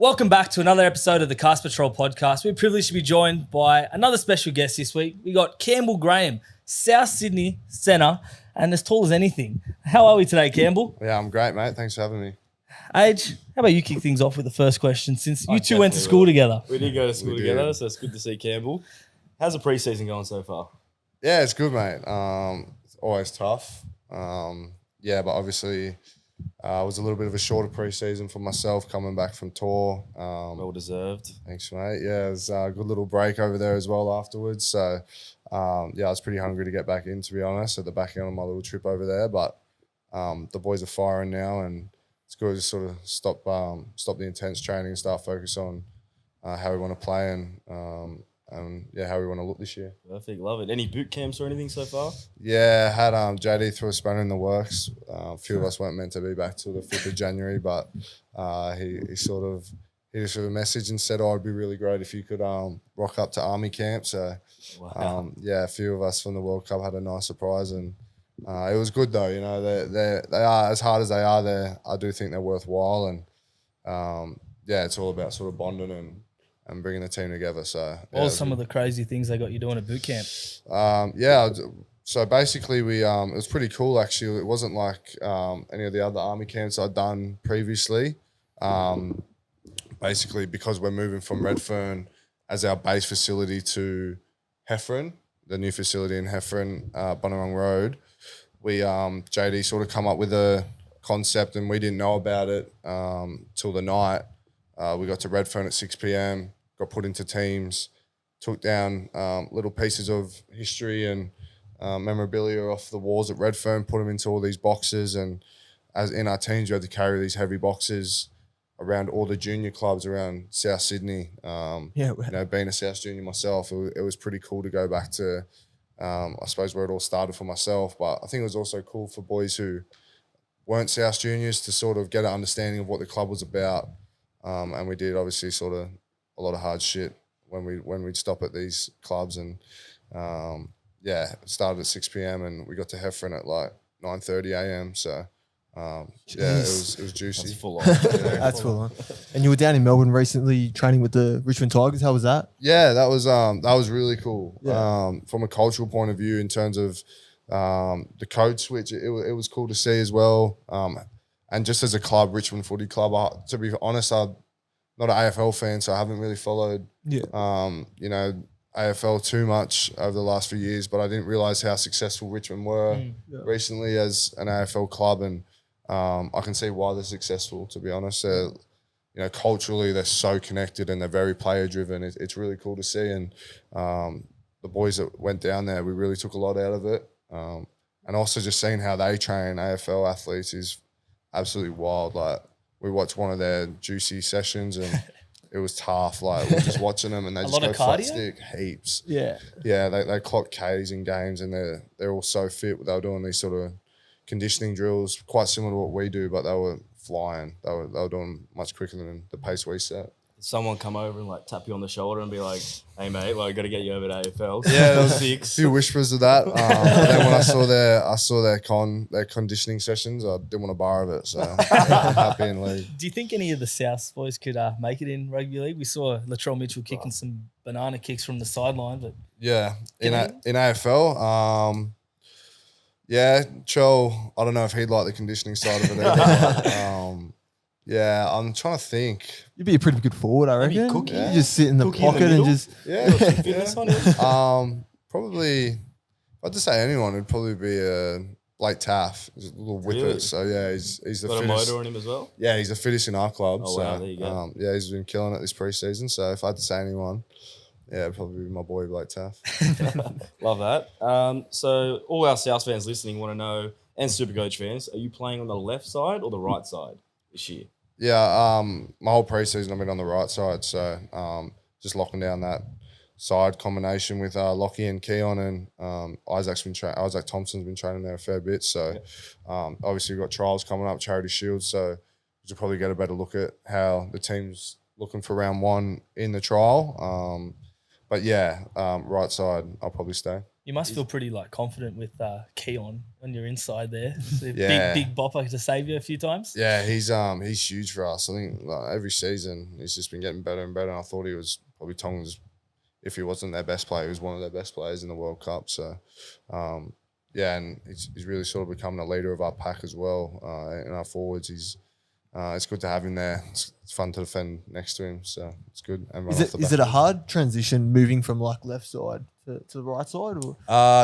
Welcome back to another episode of the Cast Patrol podcast. We're privileged to be joined by another special guest this week. We got Campbell Graham, South Sydney centre, and as tall as anything. How are we today, Campbell? Yeah, I'm great, mate. Thanks for having me. Age, how about you kick things off with the first question since you two went to school together? We did go to school together, so it's good to see Campbell. How's the preseason going so far? Yeah, it's good, mate. It's always tough. But obviously it was a little bit of a shorter preseason for myself coming back from tour. Well deserved. Thanks, mate. Yeah, it was a good little break over there as well afterwards. So, I was pretty hungry to get back in, to be honest, at the back end of my little trip over there. But the boys are firing now, and it's good to sort of stop the intense training and start focus on how we want to play and how we want to look this year. Perfect, love it. Any boot camps or anything so far? Yeah, had JD threw a spanner in the works. A few of us weren't meant to be back till the 5th of January, but he just threw a message and said, it'd be really great if you could rock up to Army camp. So, Wow. a few of us from the World Cup had a nice surprise, and it was good though. You know, they are, as hard as they are there, I do think they're worthwhile, and it's all about sort of bonding and bringing the team together. So, What were some of the crazy things they got you doing at boot camp? So basically it was pretty cool actually. It wasn't like any of the other Army camps I'd done previously. Basically because we're moving from Redfern as our base facility to Redfern, the new facility in Redfern, Bunnies Road, we JD sort of come up with a concept and we didn't know about it till the night. We got to Redfern at 6 p.m, got put into teams, took down little pieces of history and memorabilia off the walls at Redfern, put them into all these boxes, and as in our teams, you had to carry these heavy boxes around all the junior clubs around South Sydney. Being a South junior myself, it was pretty cool to go back to, I suppose, where it all started for myself. But I think it was also cool for boys who weren't South juniors to sort of get an understanding of what the club was about. And we did obviously sort of a lot of hard shit when we'd stop at these clubs, and it started at 6 p.m. and we got to Redfern at like 9:30 a.m. So it was juicy. That's full on. That's full on. And you were down in Melbourne recently training with the Richmond Tigers. How was that? Yeah, that was really cool. Yeah. From a cultural point of view, in terms of the code switch, it was cool to see as well. And just as a club, Richmond Footy Club, to be honest, I'm not an AFL fan, so I haven't really followed, AFL too much over the last few years, but I didn't realise how successful Richmond were recently as an AFL club, and I can see why they're successful, to be honest. Culturally, they're so connected and they're very player-driven. It's really cool to see, and the boys that went down there, we really took a lot out of it. And also just seeing how they train AFL athletes is absolutely wild. Like, we watched one of their juicy sessions and it was tough. Like, we're just watching them and they just go flat stick heaps. Yeah. Yeah, they clock Ks in games and they're all so fit. They were doing these sort of conditioning drills, quite similar to what we do, but they were flying. They were doing much quicker than the pace we set. Someone come over and like tap you on the shoulder and be like, "Hey mate, got to get you over to AFL." Yeah, there was a few whispers of that. But then when I saw their conditioning sessions, I didn't want a bar of it. So happy in league. Do you think any of the South boys could make it in rugby league? We saw Latrell Mitchell kicking some banana kicks from the sideline, but in AFL. Chol, I don't know if he'd like the conditioning side of it either. I'm trying to think. You'd be a pretty good forward, I reckon. Cookie. You just sit in the pocket and just... Probably, if I had to say anyone, it'd probably be Blake Taff. He's a little whippet. Really? So, he's the Got fittest. a motor on him as well? Yeah, he's the fittest in our club. Oh, wow, there you go. He's been killing it this preseason. So, if I had to say anyone, it'd probably be my boy, Blake Taff. Love that. So, all our South fans listening want to know, and Supercoach fans, are you playing on the left side or the right side this year? Yeah, my whole preseason I've been on the right side, so just locking down that side combination with Lockie and Keon, and Isaac Thompson's been training there a fair bit. So obviously we've got trials coming up, Charity Shield, so we'll probably get a better look at how the team's looking for round one in the trial. but yeah, right side, I'll probably stay. You must feel pretty like confident with Keon when you're inside there. So Yeah. big bopper to save you a few times. Yeah, he's huge for us. I think like, every season he's just been getting better and better. And I thought he was probably Tonga's, if he wasn't their best player, he was one of their best players in the World Cup. So, yeah, and he's really sort of becoming a leader of our pack as well. In our forwards, it's good to have him there. It's fun to defend next to him, so it's good. And run off the Is back. it a hard transition moving from like left side to the right side? Or?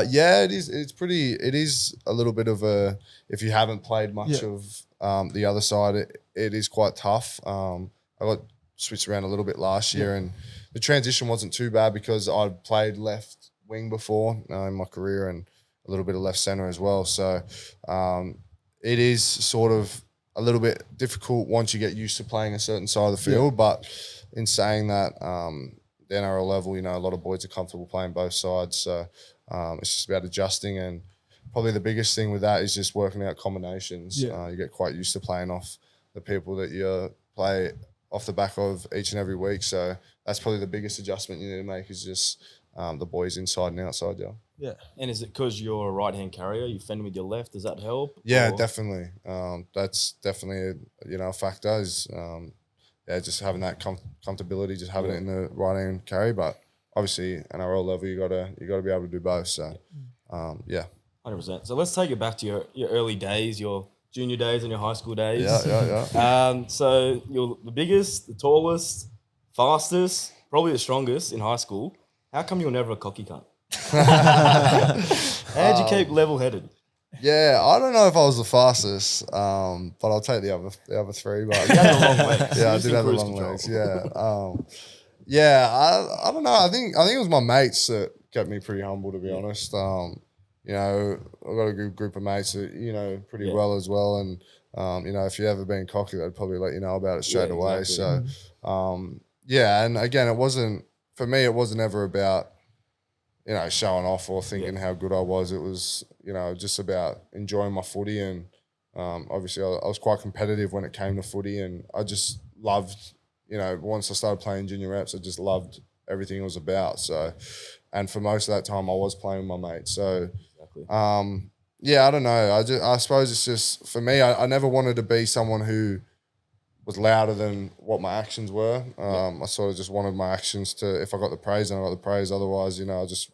Yeah, it is. It is a little bit of a. If you haven't played much of the other side, it is quite tough. I got switched around a little bit last year, and the transition wasn't too bad because I'd played left wing before in my career and a little bit of left centre as well. So it is sort of a little bit difficult once you get used to playing a certain side of the field. But in saying that, the NRL level, a lot of boys are comfortable playing both sides. So it's just about adjusting, and probably the biggest thing with that is just working out combinations. You get quite used to playing off the people that you play off the back of each and every week. So that's probably the biggest adjustment you need to make is just the boys inside and outside. Yeah. And is it because you're a right-hand carrier? You fend with your left? Does that help? Yeah, Or- definitely. That's definitely a factor. Is just having that comfortability, just having it in the right hand carry. But obviously, NRL level, you gotta be able to do both. So, 100%. So let's take it back to your early days, your junior days and your high school days. Yeah. So you're the biggest, the tallest, fastest, probably the strongest in high school. How come you're never a cocky cunt? How'd you keep level-headed? Yeah, I don't know if I was the fastest, but I'll take the other three. But You had the long legs. yeah, I Used did to have the cruise long control. legs. Yeah, I don't know. I think it was my mates that kept me pretty humble, to be honest. I've got a good group of mates that pretty well as well, and if you ever been cocky, they'd probably let you know about it straight away. Exactly. So, and again, it wasn't for me. It wasn't ever about showing off or thinking how good I was. It was just about enjoying my footy, and obviously I was quite competitive when it came to footy, and I just loved. Once I started playing junior reps, I just loved everything it was about. So, and for most of that time, I was playing with my mates. So, Exactly. I don't know. I suppose it's just for me. I never wanted to be someone who was louder than what my actions were. I sort of just wanted my actions to. If I got the praise, then I got the praise. Otherwise, I just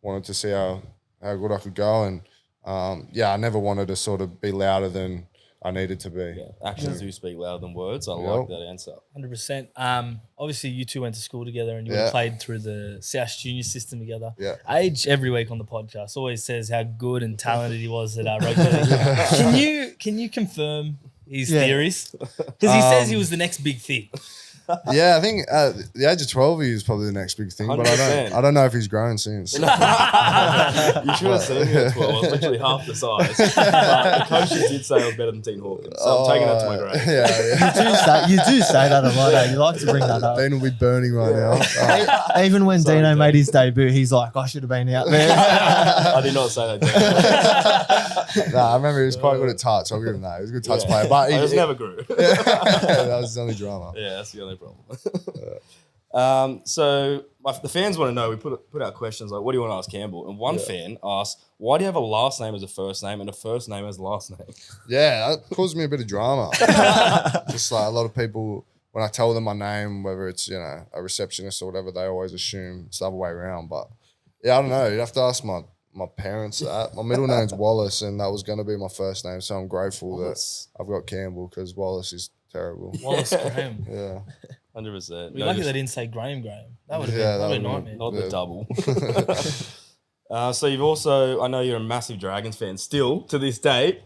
wanted to see how good I could go. And I never wanted to sort of be louder than I needed to be. Yeah, actions do speak louder than words. I like that answer. 100%. Obviously, you two went to school together and you played through the South Junior system together. Yeah. Age, every week on the podcast, always says how good and talented he was at rugby league. Can you confirm his theories? Because he says he was the next big thing. Yeah, I think at the age of 12, he was probably the next big thing, but 100%. I don't know if he's grown since. You should have seen me at 12. I was literally half the size. But the coaches did say I was better than Dean Hawkins, so I'm taking that to my grave. Yeah. You do say that a lot. You like to bring that up. Dean will be burning right now. Even when Sorry, Dino Dean. made his debut, he's like, I should have been out there. I did not say that. Nah, I remember he was quite good at touch. I'll give him that. He was a good touch player, but I just never grew. that was his only drama. Yeah, that's the only problem. So the fans want to know, we put out questions like, what do you want to ask Campbell? And one fan asked, why do you have a last name as a first name and a first name as a last name? Yeah, that caused me a bit of drama. Just like a lot of people, when I tell them my name, whether it's, a receptionist or whatever, they always assume it's the other way around. But yeah, I don't know. You'd have to ask my parents that. My middle name's Wallace, and that was going to be my first name. So I'm grateful that I've got Campbell, because Wallace is terrible. Wallace Graham. Yeah. 100%. We're lucky they didn't say Graham. That would have been a nightmare. Not the double. So you've also, I know you're a massive Dragons fan still to this day.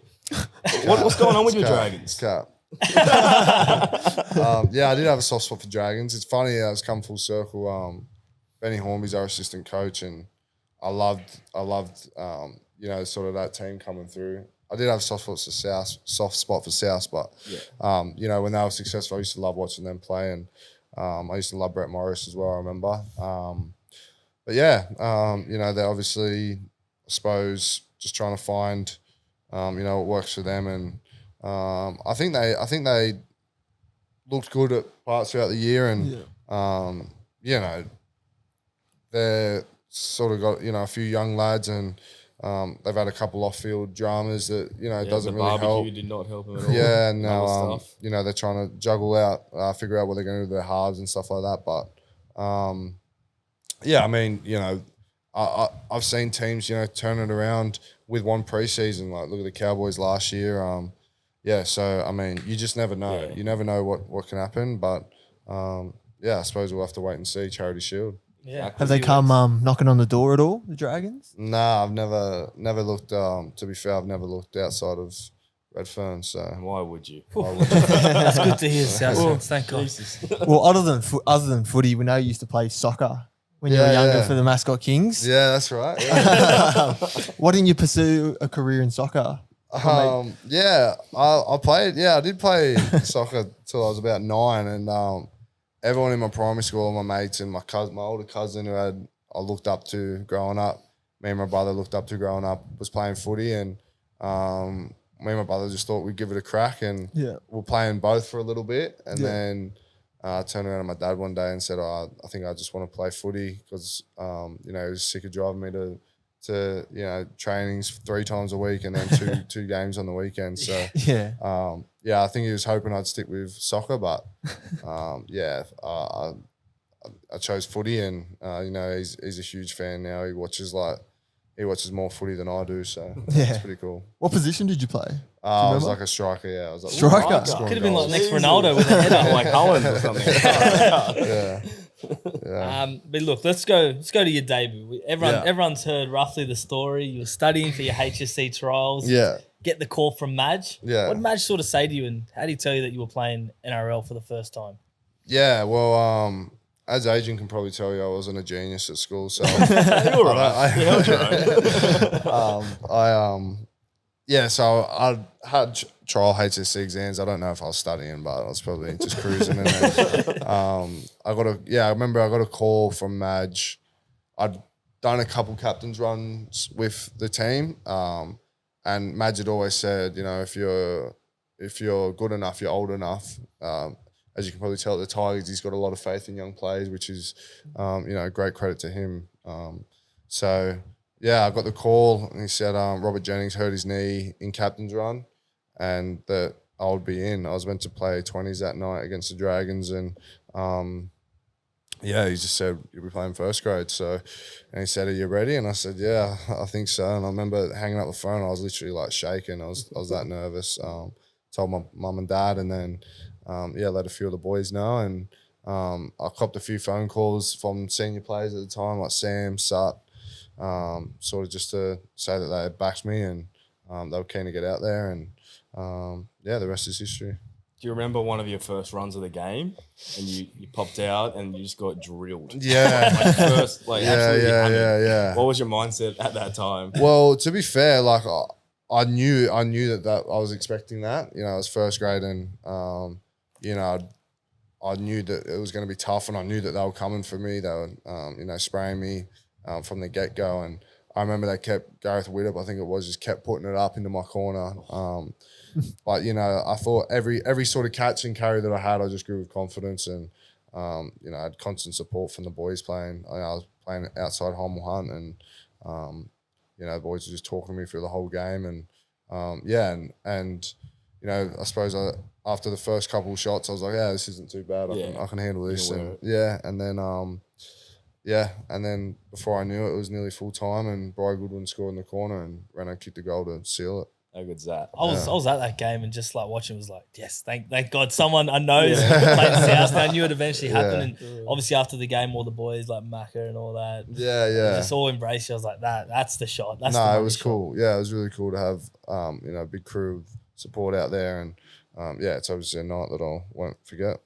What's going on with your Dragons? Cap. I did have a soft spot for Dragons. It's funny how it's come full circle. Benny Hornby's our assistant coach, and I loved sort of that team coming through. I did have a soft spot for South, but when they were successful, I used to love watching them play, and I used to love Brett Morris as well. I remember, they're obviously, I suppose, just trying to find, what works for them, and I think they looked good at parts throughout the year, and they're sort of got, a few young lads and they've had a couple off-field dramas that, doesn't the really barbecue help. did not help him at all. Yeah, and Other now, stuff. they're trying to juggle out, figure out what they're going to do with their halves and stuff like that. But, yeah, I mean, I've seen teams, turn it around with one preseason. Like, look at the Cowboys last year. Yeah, so, I mean, you just never know. Yeah. You never know what can happen. But, yeah, I suppose we'll have to wait and see. Charity Shield. Yeah. Have they come knocking on the door at all, the Dragons? Nah, I've never looked. To be fair, I've never looked outside of Redfern. So Why would you? That's good to hear, South. Thank God. Jesus. Well, other than footy, we know you used to play soccer when you were Yeah, younger yeah. for the Mascot Kings. yeah, that's right. Yeah, Why didn't you pursue a career in soccer? yeah. I played. Yeah, I did play soccer till I was about 9, and everyone in my primary school, my mates and my older cousin who I looked up to growing up. Me and my brother looked up to growing up was playing footy, and me and my brother just thought we'd give it a crack, and we're playing both for a little bit, and then I turned around to my dad one day and said, I think I just want to play footy because he was sick of driving me to trainings 3 times a week and then two games on the weekend. So I think he was hoping I'd stick with soccer, but I chose footy, and he's a huge fan now. He watches more footy than I do, so it's pretty cool. What position did you play? I was like a striker. Yeah, I was like Striker? scoring Could have been like goals. next Ronaldo with a header. Like Holland or something. Yeah. But look, let's go to your debut. Everyone's heard roughly the story. You were studying for your HSC trials. Yeah. Get the call from Madge. Yeah. What did Madge sort of say to you, and how did he tell you that you were playing NRL for the first time? Yeah, well, as Adrian can probably tell you, I wasn't a genius at school, so You're right. So I had trial HSC exams. I don't know if I was studying, but I was probably just cruising. And then, I remember I got a call from Madge. I'd done a couple captains runs with the team, and Madge had always said, if you're good enough, you're old enough. As you can probably tell at the Tigers, he's got a lot of faith in young players, which is, great credit to him. I got the call and he said Robert Jennings hurt his knee in captain's run and that I would be in. I was meant to play 20s that night against the Dragons, and he just said, you'll be playing first grade. And he said, are you ready? And I said, yeah, I think so. And I remember hanging up the phone. I was literally like shaking. I was that nervous. Told my mum and dad, and then let a few of the boys know. And I copped a few phone calls from senior players at the time, like Sam, Sut, sort of just to say that they had backed me and they were keen to get out there. And the rest is history. Do you remember one of your first runs of the game and you popped out and you just got drilled? Yeah. Absolutely hammered. Yeah. What was your mindset at that time? Well, to be fair, like I knew that I was expecting that. I was first grade, and I knew that it was going to be tough, and I knew that they were coming for me. They were, spraying me from the get go, and I remember they kept Gareth Widdop, I think it was, just kept putting it up into my corner. But I thought every sort of catch and carry that I had, I just grew with confidence, and I had constant support from the boys playing. I was playing outside Hommel Hunt, and the boys were just talking to me through the whole game, and I suppose after the first couple of shots, I was like, yeah, this isn't too bad. I can handle this, and and then before I knew it, it was nearly full time, and Bri Goodwin scored in the corner, and Reynolds kicked the goal to seal it. How good's that? I was at that game and just like watching was like, yes, thank God someone I know is playing South. I knew it eventually happened, and obviously after the game, all the boys like Macca and all that, just all embraced you. I was like, that's the shot. It was cool. Yeah, it was really cool to have a big crew of support out there, and it's obviously a night that I won't forget.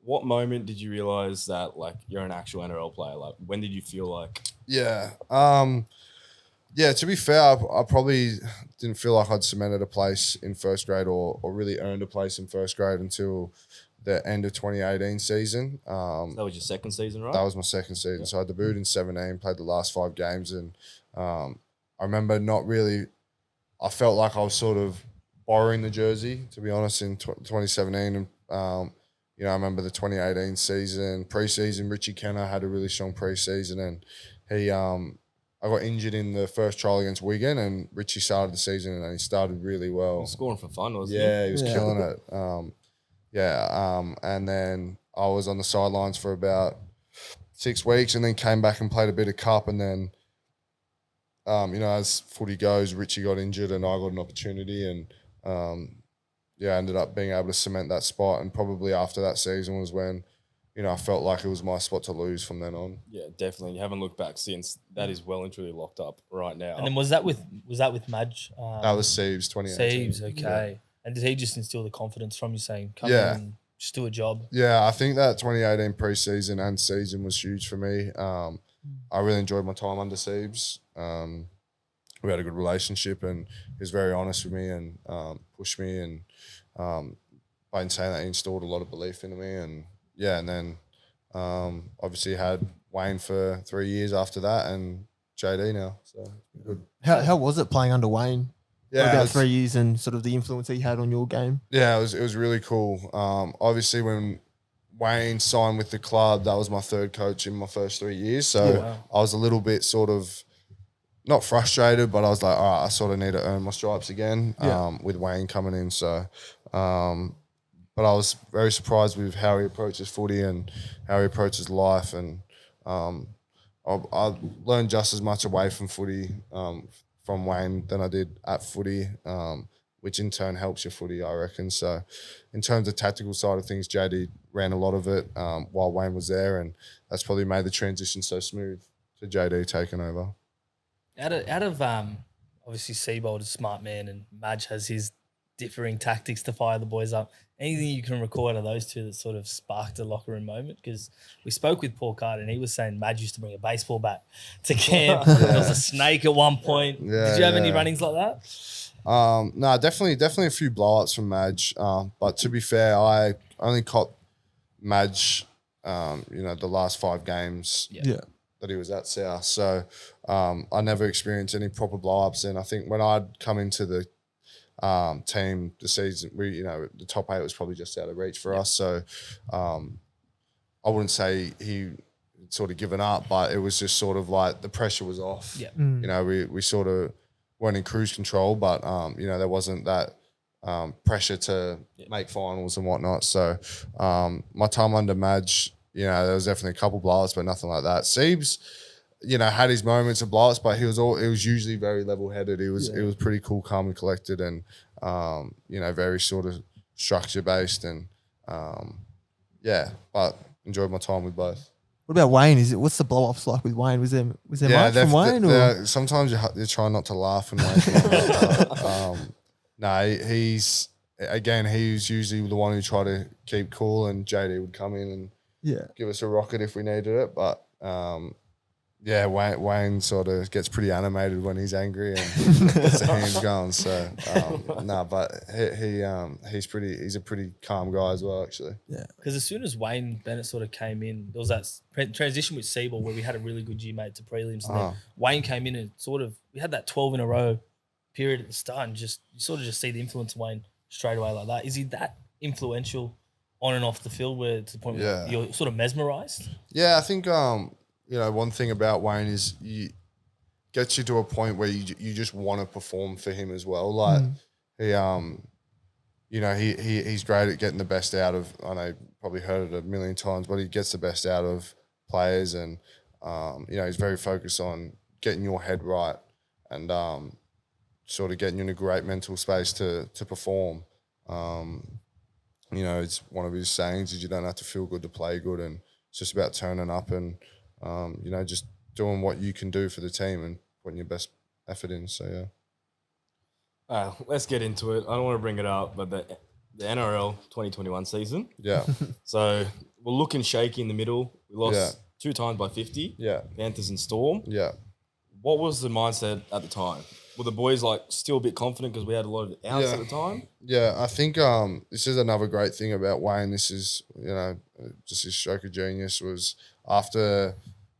What moment did you realize that like you're an actual NRL player? Like when did you feel like? To be fair, I probably didn't feel like I'd cemented a place in first grade or really earned a place in first grade until the end of 2018 season. That was your second season, right? That was my second season. Yeah. So I debuted in 17, played the last 5 games, and I remember I felt like I was sort of borrowing the jersey, to be honest, in 2017. And I remember the 2018 season, pre-season, Richie Kenner had a really strong pre-season, and I got injured in the first trial against Wighton, and Richie started the season, and he started really well. He was scoring for fun, wasn't he? Yeah, he was killing it. And then I was on the sidelines for about 6 weeks, and then came back and played a bit of cup, and then, as footy goes, Richie got injured, and I got an opportunity, and I ended up being able to cement that spot. And probably after that season was when, I felt like it was my spot to lose from then on. Yeah, definitely. You haven't looked back since. That is well and truly locked up right now. And then was that with Madge? That was Siebes 2018. Siebes, okay. Yeah. And did he just instill the confidence from you saying, come Yeah. in and just do a job? Yeah, I think that 2018 pre-season and season was huge for me. I really enjoyed my time under Siebes. We had a good relationship, and he was very honest with me and pushed me. And by saying that, he installed a lot of belief into me. And then obviously had Wayne for 3 years after that, and JD now. So good. How was it playing under Wayne? Yeah, About 3 years, and sort of the influence he had on your game. Yeah, it was really cool. Obviously, when Wayne signed with the club, that was my third coach in my first 3 years. So I was a little bit sort of not frustrated, but I was like, all right, I sort of need to earn my stripes again with Wayne coming in. So, but I was very surprised with how he approaches footy and how he approaches life. And I learned just as much away from footy from Wayne than I did at footy, which in turn helps your footy, I reckon. So in terms of tactical side of things, JD ran a lot of it while Wayne was there, and that's probably made the transition so smooth to JD taking over. Out of obviously Seibold is a smart man, and Madge has his differing tactics to fire the boys up. Anything you can recall out of those two that sort of sparked a locker room moment? Because we spoke with Paul Carter, and he was saying Madge used to bring a baseball bat to camp. There was a snake at one point. Did you have any runnings like that? No, definitely a few blow-ups from Madge. But to be fair, I only caught Madge, the last 5 games that he was at South. So I never experienced any proper blow-ups. And I think when I'd come into the team the season, the top 8 was probably just out of reach for us. So I wouldn't say he sort of given up, but it was just sort of like the pressure was off. Yeah. We sort of weren't in cruise control, but there wasn't that pressure to make finals and whatnot. So my time under Madge, there was definitely a couple blowups, but nothing like that. Siebes, had his moments of blowups, but it was usually very level headed. It was pretty cool, calm and collected, and very sort of structure based, and but enjoyed my time with both. What about Wayne? What's the blow ups like with Wayne? Was there much from Wayne? Or? Sometimes you try not to laugh when Wayne. He's usually the one who tried to keep cool, and JD would come in and give us a rocket if we needed it. But Wayne sort of gets pretty animated when he's angry and gets the hands going. So but he's a pretty calm guy as well, actually. Yeah, because as soon as Wayne Bennett sort of came in, there was that transition with Seibold where we had a really good year mate to prelims, and then Wayne came in and we had that 12 in a row period at the start, and you sort of just see the influence of Wayne straight away like that. Is he that influential on and off the field where to the point where you're sort of mesmerised? Yeah, I think one thing about Wayne is he gets you to a point where you just want to perform for him as well. Like he's great at getting the best out of. I know you probably heard it a million times, but he gets the best out of players, and he's very focused on getting your head right and sort of getting you in a great mental space to perform. It's one of his sayings is you don't have to feel good to play good, and it's just about turning up and just doing what you can do for the team and putting your best effort in. So let's get into it. I don't want to bring it up, but the NRL 2021 season. Yeah. So we're looking shaky in the middle. We lost 2 times by 50. Yeah. Panthers and Storm. Yeah. What was the mindset at the time? Were the boys still a bit confident because we had a lot of outs at the time? Yeah, I think this is another great thing about Wayne. This is, just his stroke of genius was after,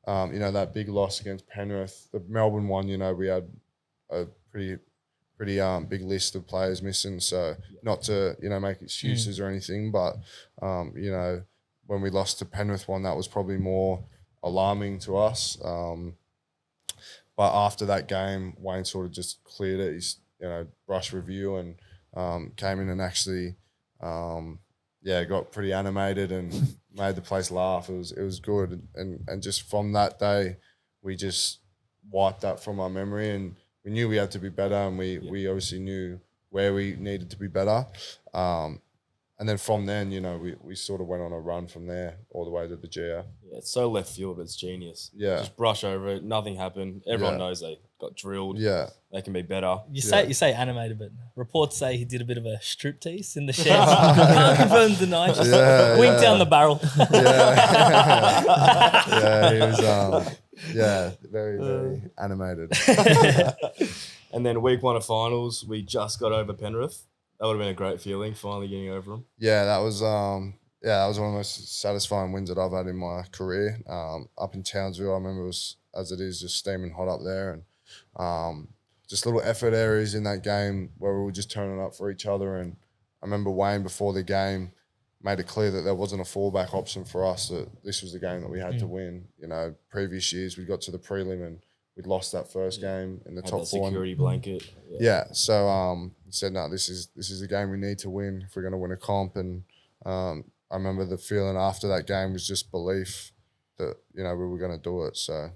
that big loss against Penrith, the Melbourne one, we had a pretty pretty big list of players missing. So not to make excuses or anything, but when we lost to Penrith one, that was probably more alarming to us. But after that game, Wayne sort of just cleared it. He's brush review and came in and actually got pretty animated and made the place laugh. It was good, and just from that day, we just wiped that from our memory, and we knew we had to be better, and we obviously knew where we needed to be better. And then from then, we sort of went on a run from there all the way to the GF. Yeah, it's so left field, but it's genius. Yeah. Just brush over it. Nothing happened. Everyone knows they got drilled. Yeah. They can be better. You say animated, but reports say he did a bit of a striptease in the shed. Can't confirm, deny. Just wink down the barrel. Yeah, he was very, very animated. And then week 1 of finals, we just got over Penrith. That would have been a great feeling, finally getting over them. Yeah, that was one of the most satisfying wins that I've had in my career. Up in Townsville, I remember it was, as it is, just steaming hot up there, and just little effort areas in that game where we were just turning up for each other. And I remember Wayne before the game made it clear that there wasn't a fallback option for us, that this was the game that we had to win. Previous years we got to the prelim and we'd lost that first game in the Had top that 4. security blanket. So said, no, this is a game we need to win if we're going to win a comp. And I remember the feeling after that game was just belief that we were going to do it. So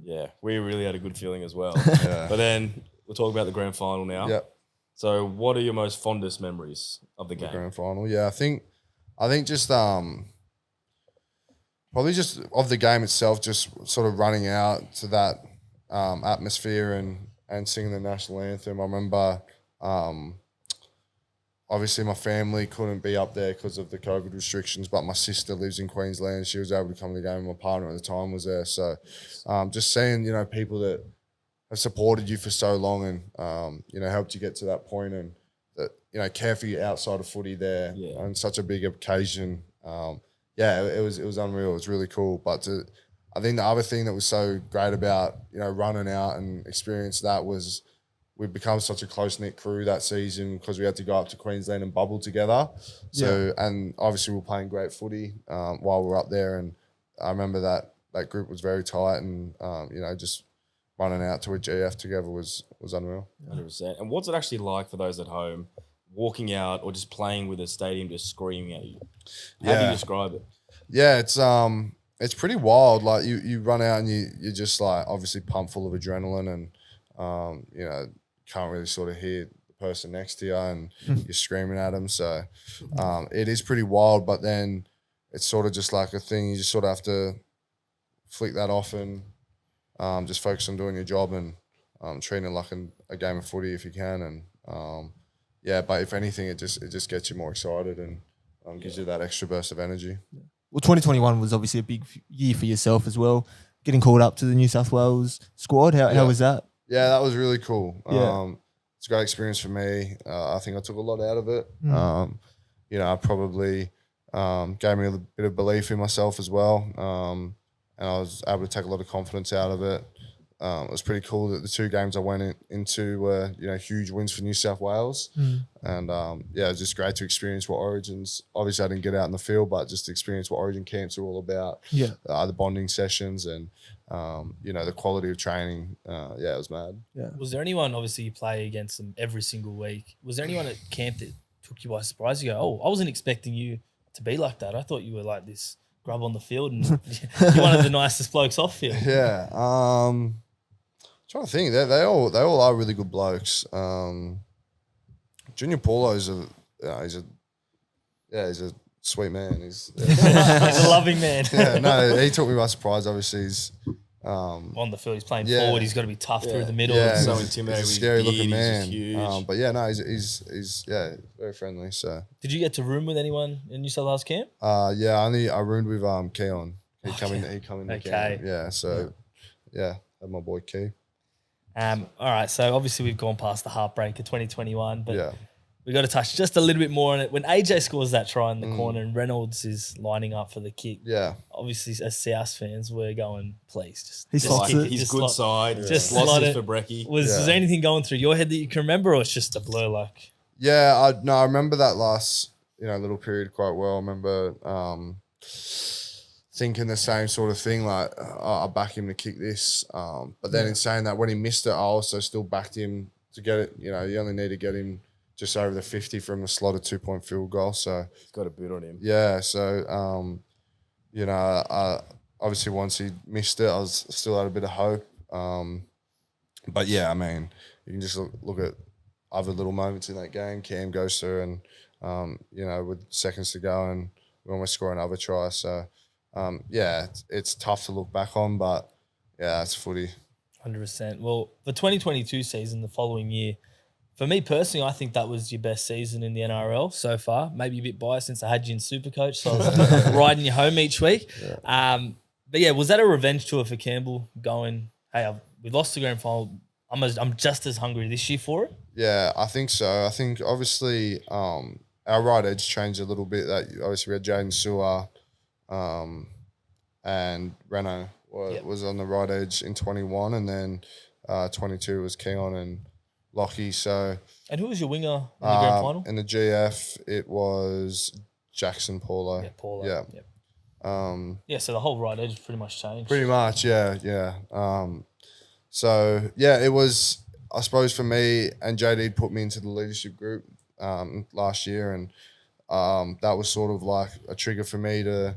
Yeah, we really had a good feeling as well. Yeah. But then we'll talk about the grand final now. Yep. So what are your most fondest memories of the game? Grand final. Yeah, I think just probably just of the game itself, just sort of running out to that atmosphere and singing the national anthem. I remember obviously my family couldn't be up there because of the COVID restrictions, but my sister lives in Queensland. She was able to come to the game. My partner at the time was there. So just seeing, people that have supported you for so long and, helped you get to that point and that, care for you outside of footy there on such a big occasion. It was unreal. It was really cool. But I think the other thing that was so great about, running out and experience that was we've become such a close-knit crew that season because we had to go up to Queensland and bubble together. So, and obviously we were playing great footy while we were up there. And I remember that group was very tight and, just running out to a GF together was unreal. 100%. And what's it actually like for those at home walking out or just playing with a stadium just screaming at you? How do you describe it? Yeah, it's pretty wild. Like you run out and you're just like obviously pumped full of adrenaline and, can't really sort of hear the person next to you and you're screaming at them. So it is pretty wild, but then it's sort of just like a thing. You just sort of have to flick that off and just focus on doing your job and treating it like a game of footy if you can. And but if anything, it just gets you more excited and gives you that extra burst of energy. Well, 2021 was obviously a big year for yourself as well. Getting called up to the New South Wales squad, how was that? Yeah, that was really cool. Yeah. It's a great experience for me. I think I took a lot out of it. I probably gave me a bit of belief in myself as well. And I was able to take a lot of confidence out of it. It was pretty cool that the 2 games I went into were, huge wins for New South Wales. And, it was just great to experience what Origins, obviously I didn't get out in the field, but just to experience what Origin camps are all about. Yeah. The bonding sessions and, the quality of training. It was mad. Yeah. Was there anyone, obviously you play against them every single week, was there anyone at camp that took you by surprise? You go, oh, I wasn't expecting you to be like that. I thought you were like this grub on the field and you're one of the nicest blokes off field. Yeah. Trying to think, they all are really good blokes. Junior Paulo's he's a sweet man. He's He's a loving man. Yeah, no, he took me by surprise. Obviously, he's on the field, he's playing Yeah. forward. He's got to be tough through the middle. yeah, so he's intimidating a with scary his looking beard, he's man. just huge. But yeah, no, he's very friendly. So Did you get to room with anyone in New South Wales camp? I roomed with Keon. He come in the Okay. camp. Yeah, so had my boy Key. All right, so obviously we've gone past the heartbreak of 2021, but Yeah. we got to touch just a little bit more on it. When AJ scores that try in the corner and Reynolds is lining up for the kick, obviously as South fans, we're going, please. He slots it. He's good side. Just slots slot it it. for Brecky. Was there anything going through your head that you can remember, or it's just a blur? Like, Yeah, I remember that last little period quite well. I remember thinking the same sort of thing, like I back him to kick this. But then in saying that, when he missed it, I also still backed him to get it. You only need to get him just over the 50 from the slotted 2-point field goal. So He's got a boot on him. yeah, so obviously once he missed it, I was still had a bit of hope. But yeah, I mean, you can just look at other little moments in that game. Cam goes through and with seconds to go, and we almost score another try. So it's tough to look back on, but yeah, it's footy. 100%. Well, the 2022 season, the following year, for me personally, I think that was your best season in the NRL so far. Maybe a bit biased since I had you in Supercoach, so I was riding you home each week. Yeah. But yeah, was that a revenge tour for Campbell? Going, hey, we lost the grand final. I'm just as hungry this year for it. Yeah, I think so. I think obviously our right edge changed a little bit. That obviously we had Jaden Sewer, and Reno was on the right edge in 21, and then 22 was Keon and Lockie. So, and who was your winger in the grand final? In the GF, it was Jackson Paulo. Yeah, Paulo. Yeah. So the whole right edge pretty much changed. Pretty much, yeah. So yeah, it was. I suppose for me and JD put me into the leadership group last year, and that was sort of like a trigger for me to,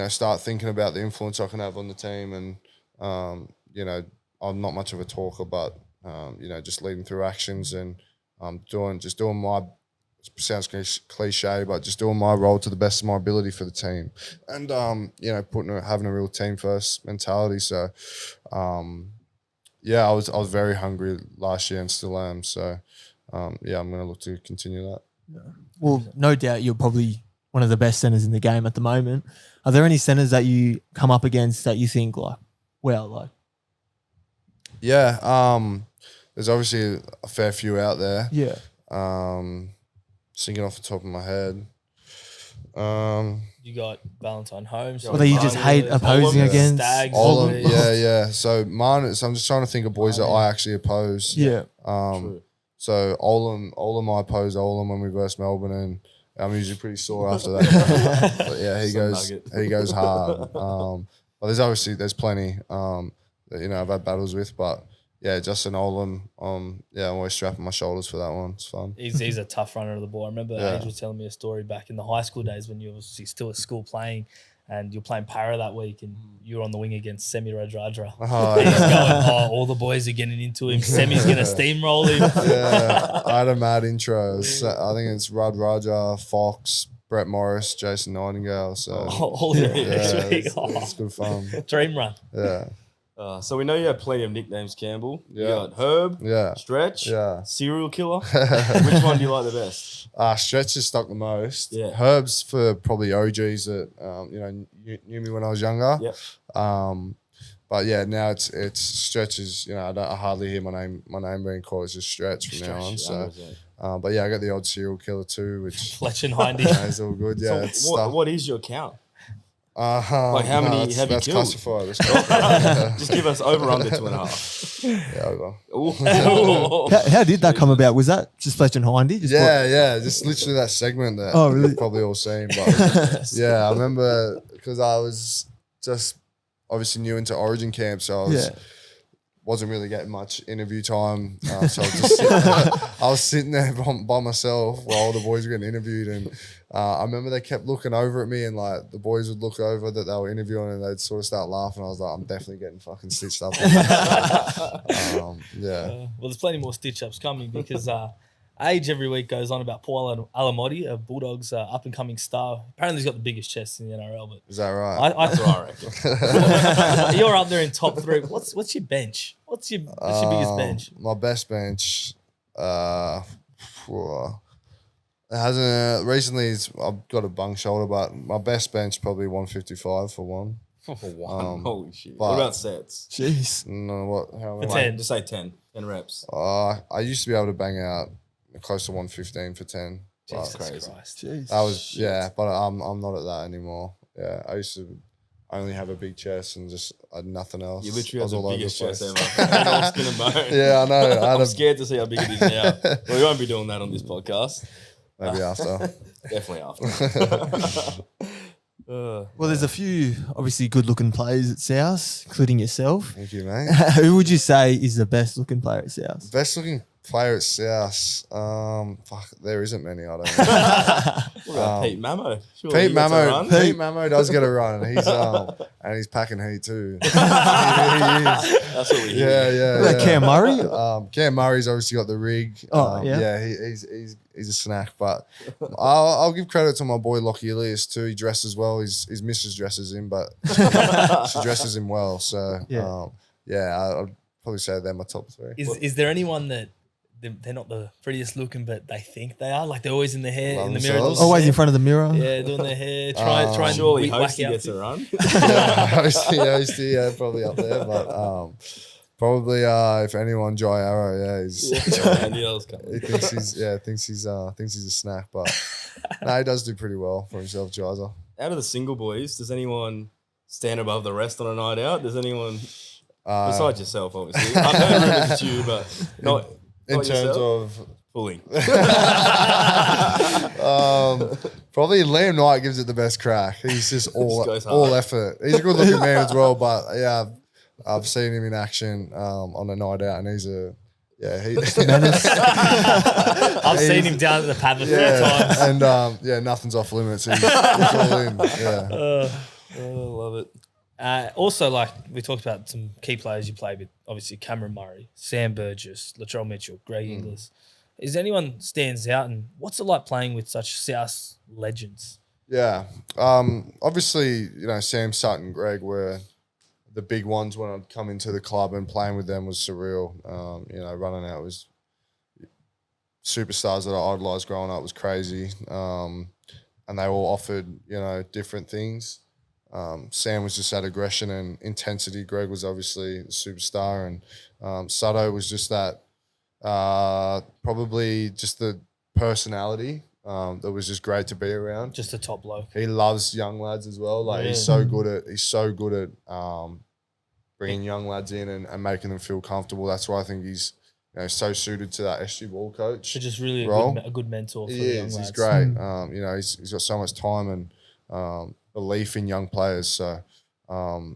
start thinking about the influence I can have on the team. And I'm not much of a talker, but just leading through actions and doing my, sounds cliche, but just doing my role to the best of my ability for the team, and having a real team first mentality. So I was very hungry last year and still am. So I'm going to look to continue that. Yeah. Well, no doubt you're probably one of the best centers in the game at the moment. Are there any centers that you come up against that you think Yeah, there's obviously a fair few out there. Yeah. Thinking off the top of my head. You got Valentine Holmes. Or that you just hate opposing against? Stags. Yeah. So mine. So I'm just trying to think of boys that I actually oppose. Yeah. So Olam, I oppose Olam when we verse Melbourne, and I'm usually pretty sore after that. But yeah, he goes hard. But there's plenty that I've had battles with, but yeah, Justin Olam, I'm always strapping my shoulders for that one. It's fun. He's a tough runner of the ball. I remember Age was telling me a story back in the high school days when you were still at school playing, and you're playing para that week, and you were on the wing against Semi Radradra. He's going, all the boys are getting into him. Semi's going to steamroll him. Yeah, I had a mad intro. So I think it's Raja, Fox, Brett Morris, Jason Nightingale. So all the it's good fun. Dream run. Yeah. So we know you have plenty of nicknames, Campbell. Yeah. You got Herb, Stretch, Serial Killer. Which one do you like the best? Stretch has stuck the most. Yeah. Herb's for probably OGs that knew me when I was younger. Yep. But yeah, now it's Stretch is I hardly hear my name being called. It's just Stretch from now on. So, but yeah, I got the odd Serial Killer too, which Fletch and Hindy. is all good. Yeah. So what is your count? Like how many have you that's killed? classified. That's classified. Just give us over under 2.5. Yeah, over. Ooh. How did that come about? Was that just Fletch and Hindy? Just literally that segment that you've probably all seen. But yeah, I remember because I was just obviously new into Origin camp, so I wasn't really getting much interview time. So I was sitting there by myself while all the boys were getting interviewed, and I remember they kept looking over at me, and like the boys would look over that they were interviewing, and they'd sort of start laughing. I was like, I'm definitely getting fucking stitched up. Well, there's plenty more stitch ups coming because Age every week goes on about Paul Alamotti, a Bulldogs up and coming star. Apparently, he's got the biggest chest in the NRL. But is that right? That's what I reckon. You're up there in top 3. What's your bench? What's your biggest bench? My best bench. It hasn't recently. I've got a bung shoulder, but my best bench probably 155 for one. For one, holy shit! but- What about sets? Jeez. No, what? How For many? 10. Just say 10 reps. I used to be able to bang out close to 115 for 10. Jesus But Christ. Jeez. that was but I'm not at that anymore. Yeah, I used to only have a big chest and just nothing else. You literally I have was the all over biggest chest place. ever. All skin and bone. Yeah, I know. I'm scared to see how big it is now. But we won't be doing that on this podcast. Maybe after. Definitely after. Well, there's a few obviously good-looking players at South, including yourself. Thank you, mate. Who would you say is the best-looking player at South? Best looking player at South. There isn't many. I don't know. What about Pete Mamo? Surely he gets a run. Pete Mamo does get a run. He's and he's packing heat too. he is. That's what we hear. Yeah. What about Cam Murray? Cam Murray's obviously got the rig. He's a snack. But I'll give credit to my boy Lockie Elias too. He dresses well. His missus dresses him, but she dresses him well. So I'd probably say they're my top three. Is there anyone that they're not the prettiest looking, but they think they are? Like they're always in the hair, Love in the mirror. themselves. doing Always their in front of the mirror. hair. Yeah, doing their hair. Try and Surely whack Hosty gets a outfit. run. Hosty, probably up there, but probably if anyone, Dry Arrow, I knew that was coming. he thinks he's a snack, but no, he does do pretty well for himself, Jaiza. Out of the single boys, does anyone stand above the rest on a night out? Does anyone, besides yourself, obviously? I've heard rumors it's you, but not In not terms yourself? of Pulling. probably Liam Knight gives it the best crack. He's just all goes hard. all effort. He's a good looking man as well, but yeah, I've seen him in action on a night out, and he's a I've seen him down at the pub a few times. and nothing's off limits. He's all in. Yeah. I love it. Also, like we talked about some key players you played with, obviously Cameron Murray, Sam Burgess, Latrell Mitchell, Greg Inglis. Is anyone stands out, and what's it like playing with such South legends? Yeah. Obviously, Sam Sutton, Greg were the big ones when I'd come into the club, and playing with them was surreal. Running out was superstars that I idolised growing up was crazy. And they all offered, different things. Sam was just that aggression and intensity. Greg was obviously a superstar, and Sutto was just that, probably just the personality that was just great to be around. Just a top bloke. He loves young lads as well. Like he's so good at bringing young lads in and making them feel comfortable. That's why I think he's so suited to that SG ball coach. So just really role. a good mentor for He the young is. lads. He's great. He's got so much time and belief in young players. So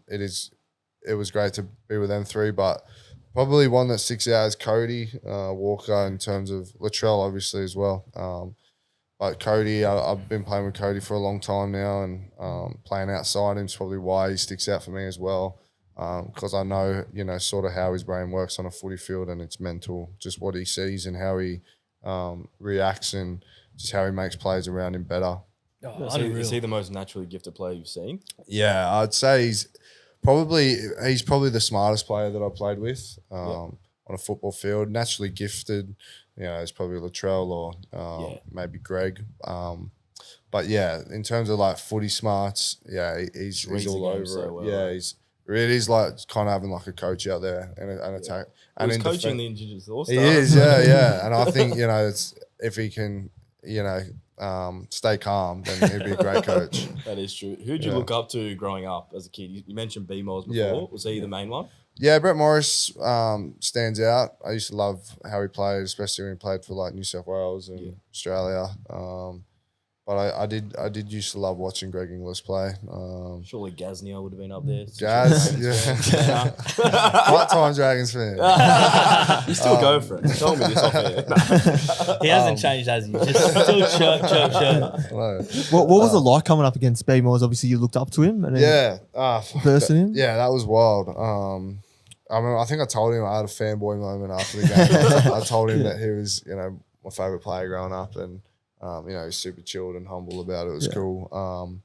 it was great to be with them three. But probably one that sticks out is Cody Walker, in terms of Latrell, obviously, as well. But Cody, I've been playing with Cody for a long time now, and playing outside him is probably why he sticks out for me as well. Because I know, sort of how his brain works on a footy field, and it's mental, just what he sees and how he reacts, and just how he makes players around him better. Oh, So is he the most naturally gifted player you've seen? Yeah, I'd say he's probably the smartest player that I played with on a football field. Naturally gifted, it's probably Latrell or maybe Greg. But yeah, in terms of like footy smarts, he's all over it. So well, He's really is like kind of having like a coach out there and attack. And He's in coaching the Indigenous All-Stars. he is, yeah. And I think it's if he can, stay calm, then he'd be a great coach. That is true. Who'd you look up to growing up as a kid? You mentioned B-Moles before. Yeah. Was he the main one? Yeah, Brett Morris stands out. I used to love how he played, especially when he played for like New South Wales and Australia. But I did used to love watching Greg Inglis play. Surely Gaznia would have been up there. Gaz, yeah. Part-time Dragons fan. You still go for it. Tell me this off air. He hasn't changed, has he? Just still chirp. Hello. What was it like coming up against B Moores? Obviously, you looked up to him. And then versing him? Yeah, that was wild. I think I told him I had a fanboy moment after the game. I told him that he was, my favourite player growing up, and he's super chilled and humble about it. It was cool.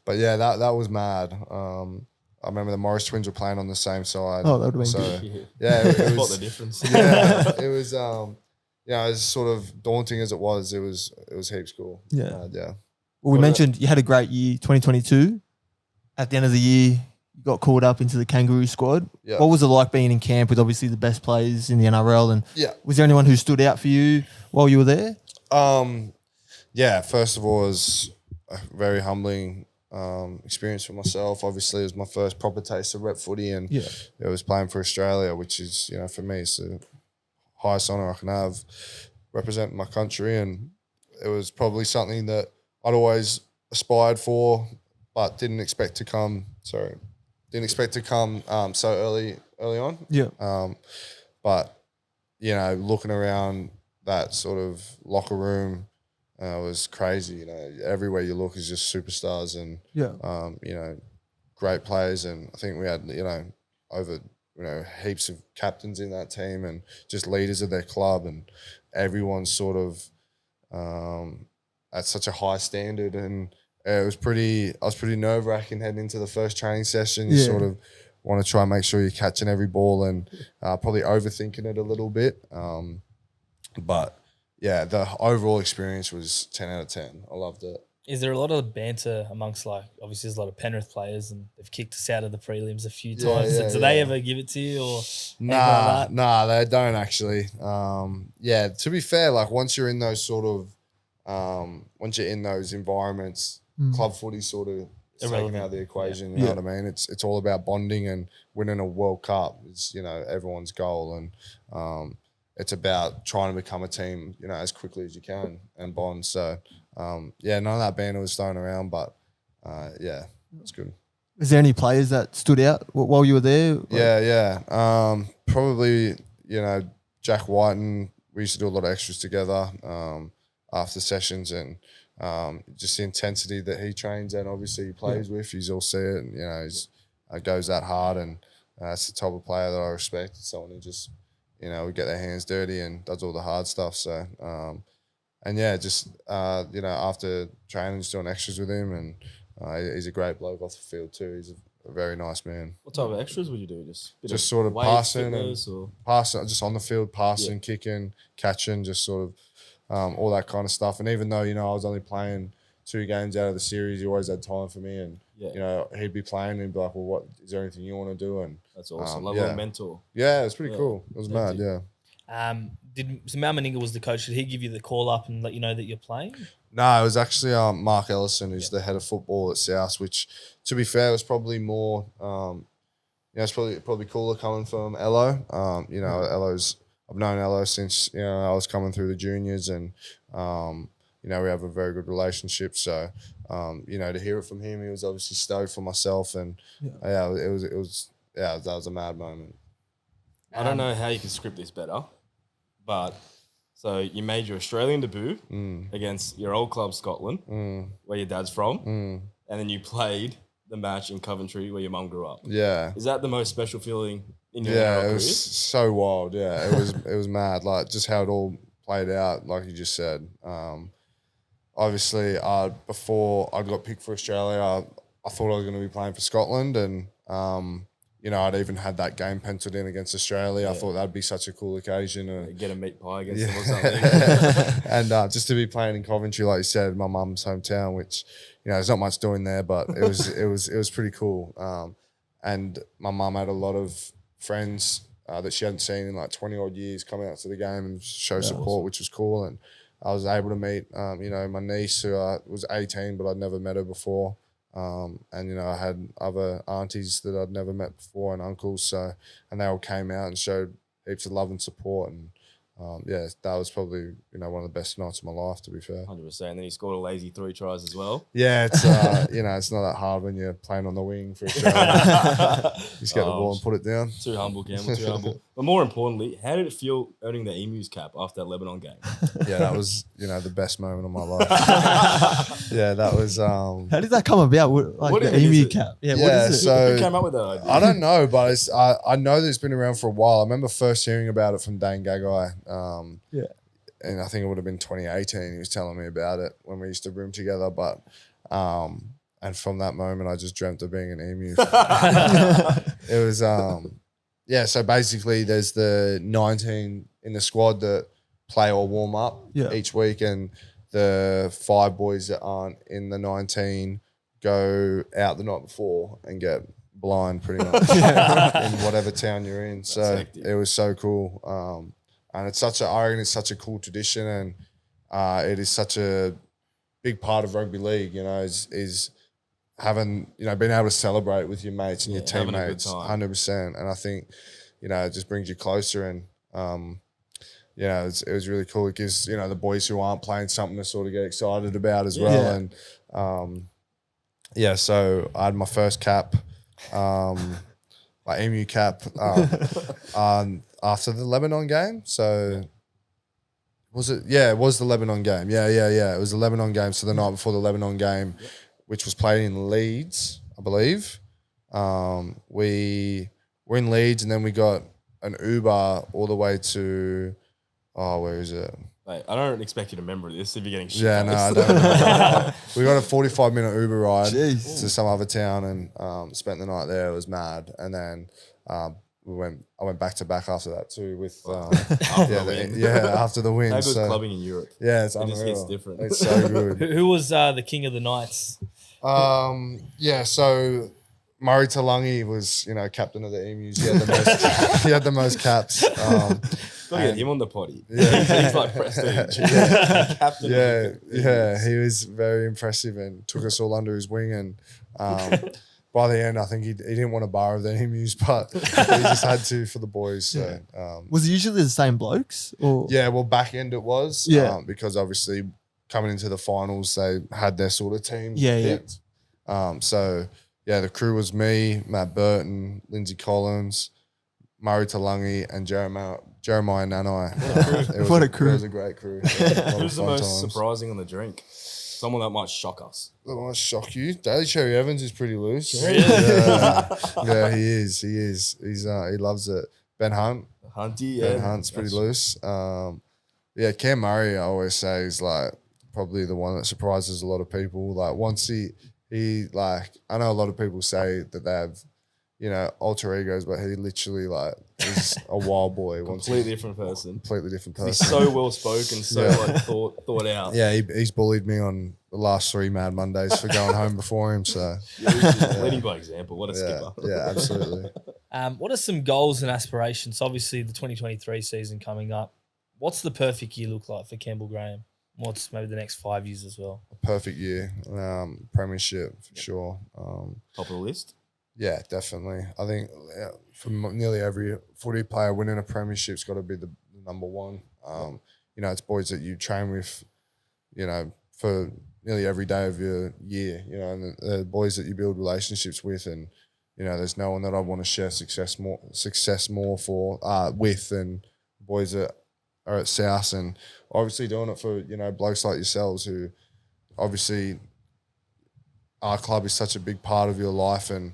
But yeah, that was mad. I remember the Morris twins were playing on the same side. Oh, that would have been so, good. Yeah, it Spot was. the difference. Yeah, it was. As sort of daunting as it was heaps cool. Yeah. Yeah. Well, we mentioned you had a great year, 2022. At the end of the year, you got called up into the Kangaroo squad. Yeah. What was it like being in camp with obviously the best players in the NRL? And Yeah. was there anyone who stood out for you while you were there? Yeah, first of all, it was a very humbling experience for myself. Obviously, it was my first proper taste of rep footy, and it was playing for Australia, which is, you know, for me, it's the highest honour I can have, representing my country. And it was probably something that I'd always aspired for, but didn't expect to come so early on. Yeah. But, you know, looking around that sort of locker room was crazy. You know, everywhere you look is just superstars and, you know, great players. And I think we had, you know, over, you know, heaps of captains in that team and just leaders of their club, and everyone's sort of at such a high standard. And I was pretty nerve-wracking heading into the first training session. You sort of want to try and make sure you're catching every ball and probably overthinking it a little bit. But yeah, the overall experience was 10 out of 10. I loved it. Is there a lot of banter amongst, like, obviously there's a lot of Penrith players and they've kicked us out of the prelims a few times. Yeah, Do they ever give it to you or Nah, anything like that? they don't actually. Yeah, to be fair, like once you're in those sort of, once you're in those environments, club footy sort of is taken out of the equation. You know what I mean? It's all about bonding, and winning a World Cup is, you know, everyone's goal. And it's about trying to become a team, you know, as quickly as you can and bond. So, yeah, none of that banter was thrown around, but yeah, it's good. Was there any players that stood out while you were there? Probably, you know, Jack Wighton. We used to do a lot of extras together after sessions, and just the intensity that he trains and obviously he plays with. He's all see it, and, you know, he's goes that hard, and that's the type of player that I respect. Someone who just, you know, would get their hands dirty and does all the hard stuff. So, and yeah, just, you know, after training, just doing extras with him, and he's a great bloke off the field too. He's a very nice man. What type of extras would you do? Just sort of weight, passing fitness, and or? passing, just on the field, passing, kicking, catching, just sort of all that kind of stuff. And even though, you know, I was only playing 2 games out of the series, he always had time for me, and you know, he'd be playing and he'd be like, well, what is there anything you want to do? And that's awesome. Like a mentor. Yeah, it's pretty cool. It was mad. Yeah. So Mal Meninga was the coach. Did he give you the call up and let you know that you're playing? No, it was actually Mark Ellison, who's the head of football at South, which, to be fair, was probably more, you know, it's probably cooler coming from Ello. You know, I've known Ello since, you know, I was coming through the juniors, and, you know, we have a very good relationship. So, you know, to hear it from him, he was obviously stoked for myself, and that was a mad moment. I don't know how you can script this better, but so you made your Australian debut against your old club Scotland, where your dad's from, and then you played the match in Coventry where your mum grew up. Yeah. Is that the most special feeling in your NRL it was so wild. Yeah, it was mad. Like just how it all played out, like you just said. Obviously, before I got picked for Australia, I thought I was going to be playing for Scotland, and you know, I'd even had that game penciled in against Australia. I thought that'd be such a cool occasion. Get a meat pie against them or something. And just to be playing in Coventry, like you said, my mum's hometown, which, you know, there's not much doing there, but it was pretty cool. And my mum had a lot of friends that she hadn't seen in like 20 odd years coming out to the game and show support, which was cool. And I was able to meet, you know, my niece, who was 18, but I'd never met her before. And, you know, I had other aunties that I'd never met before and uncles. So, and they all came out and showed heaps of love and support. And, yeah, that was probably, you know, one of the best nights of my life, to be fair. 100%. And then he scored a lazy 3 tries as well. Yeah, it's, you know, it's not that hard when you're playing on the wing for Australia. Just get the ball and put it down. Too humble, Campbell, too humble. But more importantly, how did it feel earning the Emus cap after that Lebanon game? Yeah, that was, you know, the best moment of my life. Yeah, that was... How did that come about? Like the Emu cap? Yeah, what is it? So who came up with that idea? I don't know, but I know that it's been around for a while. I remember first hearing about it from Dane Gagai. Yeah. And I think it would have been 2018. He was telling me about it when we used to room together. But and from that moment, I just dreamt of being an emu. It was yeah. So basically, there's the 19 in the squad that play or warm up each week, and the 5 boys that aren't in the 19 go out the night before and get blind pretty much in whatever town you're in. So hectic. it was so cool. And it's I reckon it's such a cool tradition, and it is such a big part of rugby league, is having, being able to celebrate with your mates and your having a good teammates, time. 100%. And I think, it just brings you closer, and, it was really cool. It gives, the boys who aren't playing something to sort of get excited about as well. And, so I had my first cap, my emu cap, after the Lebanon game. So was it? Yeah, it was the Lebanon game. Yeah. It was the Lebanon game. So the night before the Lebanon game, which was played in Leeds, I believe. We were in Leeds, and then we got an Uber all the way to, where is it? Mate, I don't expect you to remember this if you're getting shit. Yeah, no, I don't. We got a 45-minute Uber ride Jeez. to some other town, and spent the night there. It was mad. And then I went back to back after that too with after the win. How good's So, clubbing in Europe? yeah, it's It just unreal. hits different. It's so good. Who was the king of the Knights? So Murray Talangi was, captain of the Emus. He had the most caps. Gotta get him on the potty. Yeah. He's like prestige. Captain. He was very impressive and took us all under his wing. And by the end, I think he didn't want to borrow the Emus, but he just had to for the boys. So, Was it usually the same blokes? Or well, back end it was. Yeah. Because obviously coming into the finals, they had their sort of team. Yeah. The crew was me, Matt Burton, Lindsay Collins, Murray Talangi, and Jeremiah Nanai. What a crew. It was a great crew. Yeah, a lot of Who's the fun most times. surprising on the drink? Someone that might shock us. That might shock you. Daly Cherry Evans is pretty loose. Really? Yeah, he is. He loves it. Ben Hunt. Hunty, Ben Hunt's pretty loose. Cam Murray, I always say, is like probably the one that surprises a lot of people. Like once he I know a lot of people say that they have, alter egos, but he literally is a wild boy. Completely different person. Completely different He's person. so well spoken, so thought out. Yeah, he's bullied me on the last 3 Mad Mondays for going home before him. So Leading by example. What a skipper. yeah, absolutely. What are some goals and aspirations? Obviously, the 2023 season coming up. What's the perfect year look like for Campbell Graham? What's maybe the next 5 years as well? Perfect year, premiership for sure. Top of the list. Yeah, definitely. I think for nearly every footy player, winning a premiership's got to be the number one. It's boys that you train with, for nearly every day of your year, and the boys that you build relationships with, and there's no one that I want to share success more for with than boys that are at South, and obviously doing it for blokes like yourselves who obviously our club is such a big part of your life, and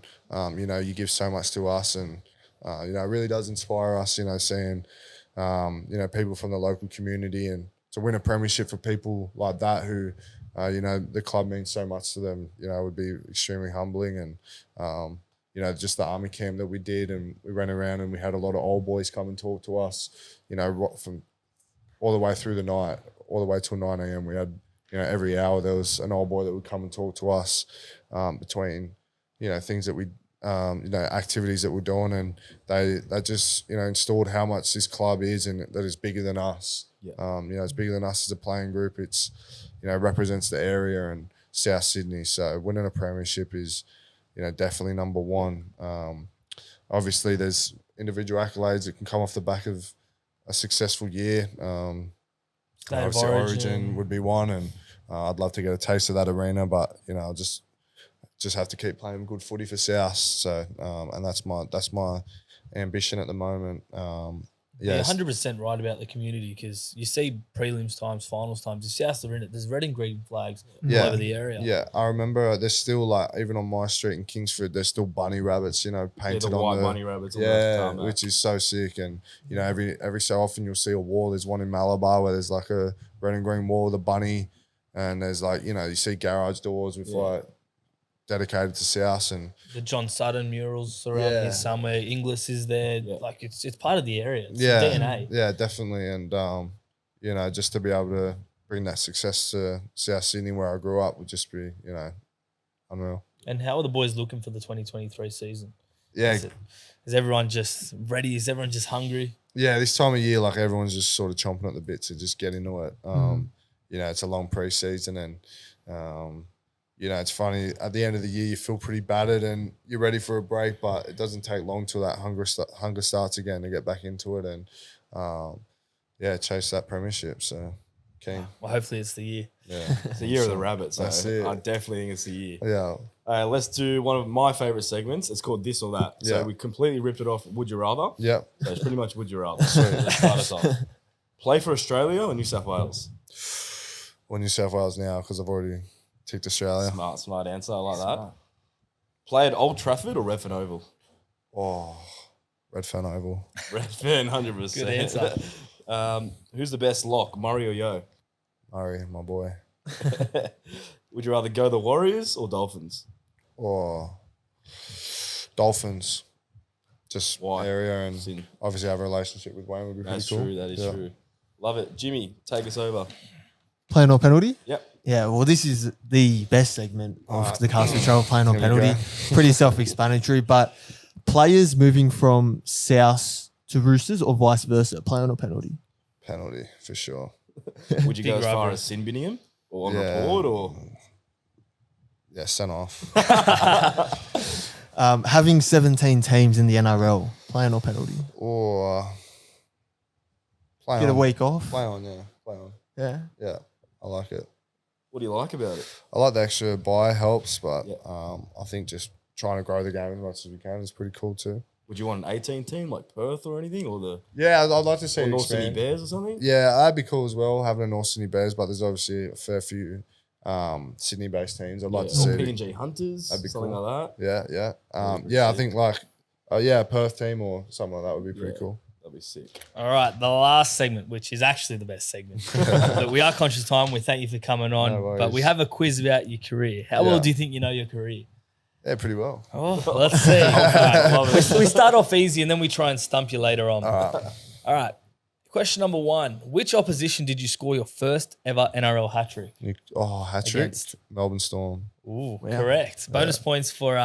you give so much to us, and it really does inspire us, seeing people from the local community, and to win a premiership for people like that who the club means so much to them, would be extremely humbling. And just the army camp that we did, and we ran around and we had a lot of old boys come and talk to us, from all the way through the night, all the way till 9 a.m. We had, every hour there was an old boy that would come and talk to us between, things that we, activities that we're doing, and they just, installed how much this club is, and that is bigger than us. Yeah. It's bigger than us as a playing group. It's, represents the area and South Sydney. So winning a premiership is, definitely number one. Obviously there's individual accolades that can come off the back of a successful year. State of Obviously Origin. Origin would be one, and I'd love to get a taste of that arena, but I'll just have to keep playing good footy for South. So and that's my ambition at the moment. Yeah, 100% right about the community, because you see prelims times, finals times. If Souths are in it, there's red and green flags all over the area. Yeah, I remember there's still even on my street in Kingsford, there's still bunny rabbits, painted the on white bunny rabbits. On the tarmac. which is so sick. And every so often you'll see a wall. There's one in Malabar where there's like a red and green wall with a bunny, and there's you see garage doors with dedicated to South, and The John Sutton murals around here somewhere. Inglis is there. Yeah. Like it's part of the area. It's DNA. Yeah, definitely. And just to be able to bring that success to South Sydney where I grew up would just be, unreal. And how are the boys looking for the 2023 season? Yeah, Is everyone just ready? Is everyone just hungry? yeah. This time of year, like everyone's just sort of chomping at the bit to just get into it. You know, it's a long preseason, and you know, it's funny. At the end of the year, you feel pretty battered and you're ready for a break, but it doesn't take long till that hunger starts again to get back into it and yeah, chase that premiership. So keen. Well, hopefully it's the year. Yeah, It's the year of the rabbit, so That's it. I definitely think it's the year. yeah. Let's do one of my favorite segments. It's called This or That. So Yeah. we completely ripped it off Would You Rather. Yep. So it's pretty much Would You Rather. Let's start us off. Play for Australia or New South Wales? Well, New South Wales now because I've already ticked Australia. Smart answer. I like that. Play at Old Trafford or Redfern Oval? Oh, Redfern Oval. Redfern, 100%. Good answer. Who's the best lock, Murray or Yo? Murray, my boy. Would you rather go the Warriors or Dolphins? Oh, Dolphins. Just Why? area and Sin. obviously have a relationship with Wayne would be That's pretty cool. true. That is Yeah. true. Love it. Jimmy, take us over. Plan or penalty? Yep. Yeah, well, this is the best segment of the Cast Patrol, plan or Here we penalty. go. Pretty self-explanatory, but players moving from South to Roosters or vice versa, plan or penalty? Penalty for sure. Would you go Big as far rivalry. as sin binning him or on Yeah. report or? Yeah, sent off. Having 17 teams in the NRL, plan or penalty? Or play Get a on. week off? Play on, yeah. Play on. Yeah. Yeah, I like it. What do you like about it? I like the extra buy helps, but Yeah. I think just trying to grow the game as much as we can is pretty cool too. Would you want an 18 team like Perth or anything or the Yeah, I'd like to see it North Sydney expand. Bears or something? Yeah, that'd be cool as well, having a North Sydney Bears, but there's obviously a fair few Sydney-based teams. I'd like to or see it. PNG Hunters, That'd be something cool. like that. Yeah, yeah. pretty Yeah, I sick. think like, a Perth team or something like that would be pretty Yeah. cool. That'd be sick. All right, the last segment, which is actually the best segment. But we are conscious of time. We thank you for coming on. No worries. But we have a quiz about your career. How Yeah. well do you think you know your career? Yeah, pretty well. Oh, let's see. All right. We start off easy and then we try and stump you later on. All right. Question number 1. Which opposition did you score your first ever NRL hat-trick? Hat trick. Against? Melbourne Storm, Ooh, correct. Bonus points for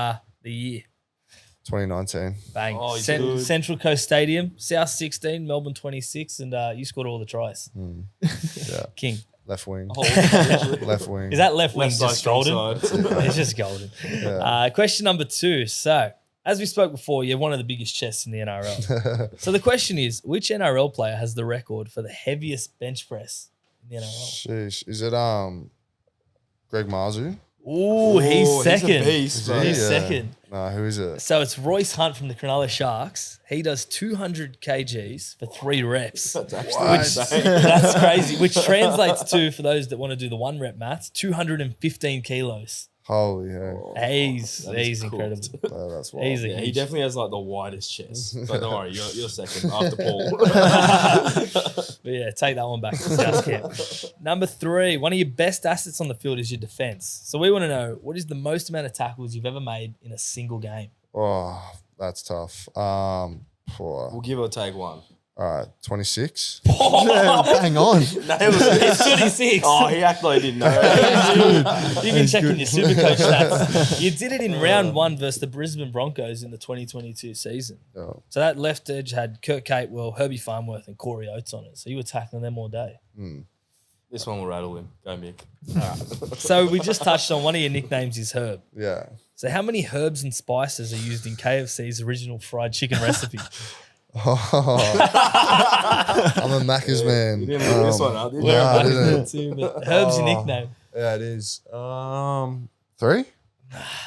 the year. 2019. Bang. Oh, he's good. Central Coast Stadium, South 16, Melbourne 26, and you scored all the tries. Yeah, King. left wing. Oh, literally. Left wing. Is that left wing Left side, just strong golden? side. It's just golden. Question number 2. So, as we spoke before, you have one of the biggest chests in the NRL. So the question is, which NRL player has the record for the heaviest bench press in the NRL? Sheesh. Is it Greg Marzu? Ooh, he's Oh, second. He's a beast, bro. He's Yeah. second. No, who is it? So it's Royce Hunt from the Cronulla Sharks. He does 200 kgs for 3 reps. That's actually What? insane. That's crazy, which translates to, for those that want to do the 1 rep maths, 215 kilos. Holy hell. He's that is cooked. incredible. Oh, that's wild. He's a Yeah, he huge- definitely has like the widest chest. But don't worry, you're second after Paul. But yeah, take that one back to South Camp. Number 3, one of your best assets on the field is your defense. So we want to know, what is the most amount of tackles you've ever made in a single game? Oh, that's tough. We'll give or take one. All right, 26. Bang on. It's 26. Oh, he acted like he didn't know. You can check in your Supercoach stats. You did it in round 1 versus the Brisbane Broncos in the 2022 season. Yeah. So that left edge had Kurt Capewell, Herbie Farnworth, and Corey Oates on it. So you were tackling them all day. This one will rattle him. Go, Mick. So we just touched on one of your nicknames is Herb. Yeah. So how many herbs and spices are used in KFC's original fried chicken recipe? I'm a Maccas man. You didn't look this one up, did you? No, I didn't. Too, but Herb's your nickname. Yeah, it is. 3?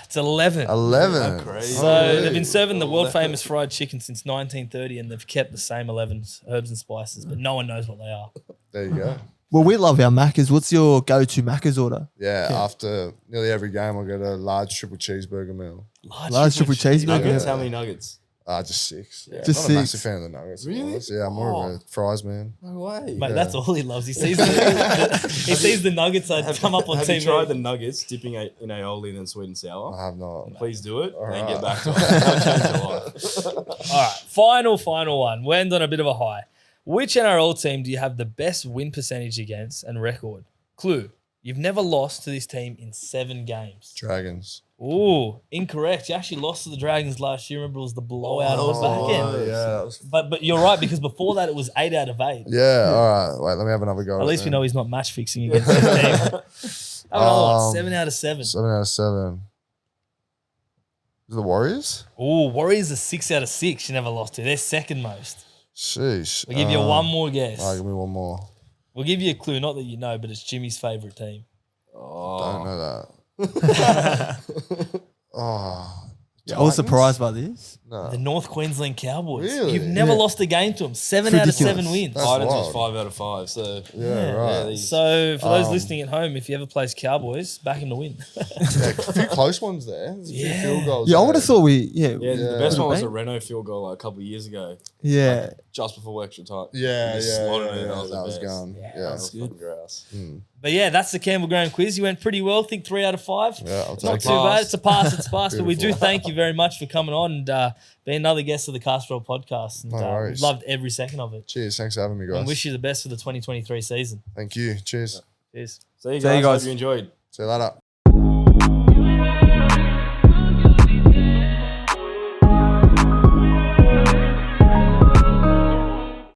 It's 11. 11. crazy. So they've been serving the world famous fried chicken since 1930, and they've kept the same 11 herbs and spices, but no one knows what they are. There you go. Well, we love our Maccas. What's your go-to Maccas order? Yeah, after nearly every game, I'll get a large triple cheesburger meal. Large triple cheeseburger. Nuggets? How many nuggets? Just 6. Yeah, Just I'm not a 6. massive fan of the nuggets. to be Really? honest. Yeah, I'm more of a fries man. No way. Mate, that's all he loves. He sees the nuggets that come up on Have TV. you tried the nuggets dipping in aioli and then sweet and sour? I have not. Please do it and right. get back to it. That'll change your life. All right, final one. We end on a bit of a high. Which NRL team do you have the best win percentage against and record? Clue, you've never lost to this team in 7 games. Dragons. Ooh, incorrect. You actually lost to the Dragons last year. Remember, it was the blowout on the back end. yeah. That was, But you're right, because before that, it was 8 out of 8. yeah. All right. Wait, let me have another go. At least we know he's not match fixing against his team. Have another one. 7 out of 7. 7 out of 7. The Warriors? Ooh, Warriors are 6 out of 6. You never lost to. They're second most. Sheesh. We'll give you one more guess. All right, give me one more. We'll give you a clue. Not that you know, but it's Jimmy's favourite team. Don't know that. Oh. I was Titans? surprised by this. No. The North Queensland Cowboys. Really? You've never Yeah. lost a game to them. 7 It's out of 7 ridiculous. wins. That's Titans wild. was 5 out of 5. So Yeah, right. So for those listening at home, if you ever plays Cowboys, back him to win. Yeah, a few close ones there. There's a few Yeah. field goals. Yeah, I there. would have thought we. yeah, the best Yeah. one was Mate. a Renault field goal like a couple of years ago, Yeah. just before extra time. Yeah, He just yeah, slotted yeah, it. yeah, was that the was best. gone. Yeah, That was fucking grouse. But yeah, that's the Campbell Graham quiz. You went pretty well. I think 3 out of 5. Yeah, I'll Not take too it. bad. It's a pass. It's a pass. But we do Beautiful. thank you very much for coming on and being another guest of the Castrol podcast. And, No worries. we've loved every second of it. Cheers. Thanks for having me, guys. And wish you the best for the 2023 season. Thank you. Cheers. Cheers. See you See you guys. guys. Hope you enjoyed. See you later.